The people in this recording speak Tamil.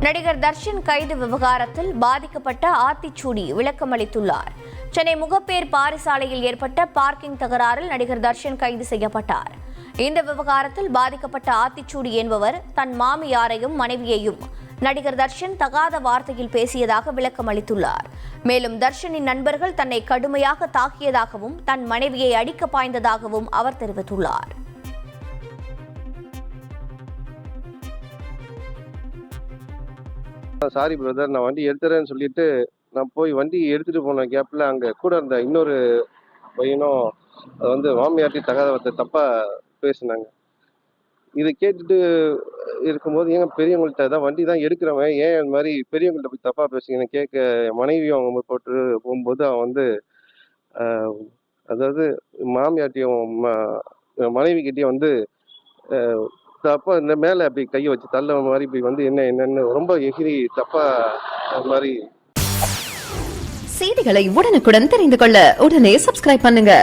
நடிகர் தர்ஷன் கைது விவகாரத்தில் பாதிக்கப்பட்ட ஆத்திச்சூடி விளக்கமளித்துள்ளார். சென்னை முகப்பேர் பாரிசாலையில் ஏற்பட்ட பார்க்கிங் தகராறில் நடிகர் தர்ஷன் கைது செய்யப்பட்டார். இந்த விவகாரத்தில் பாதிக்கப்பட்ட ஆத்திச்சூடி என்பவர் தன் மாமியாரையும் மனைவியையும் நடிகர் தர்ஷன் தகாத வார்த்தையில் பேசியதாக விளக்கம் அளித்துள்ளார். மேலும் தர்ஷனின் நண்பர்கள் தன்னை கடுமையாக தாக்கியதாகவும் தன் மனைவியை அடிக்க பாய்ந்ததாகவும் அவர் தெரிவித்துள்ளார். சாரி பிரதர், நான் வண்டி எடுத்துறேன்னு சொல்லிட்டு நான் போய் வண்டி எடுத்துட்டு போன கேப்ல அங்க கூட இருந்த இன்னொரு பையனும் மாமியாட்டி தகாத தப்பா பேசினாங்க. இதை கேட்டுட்டு இருக்கும்போது ஏங்க பெரியவங்கள்ட்ட தான் வண்டி தான் எடுக்கிறவன் ஏன் இந்த மாதிரி பெரியவங்கள்ட்ட போய் தப்பா பேசுங்கன்னு கேட்க மனைவியும் அவங்க போட்டு போகும்போது அவன் அதாவது மாமியாட்டியும் மனைவி கிட்டேயும் தப்பா இந்த மேல அப்படி கையை வச்சு தள்ள மாதிரி இப்படி என்னன்னு ரொம்ப எகிரி தப்பா மாதிரி. செய்திகளை உடனுக்குடன் தெரிந்து கொள்ள உடனே சப்ஸ்கிரைப் பண்ணுங்க.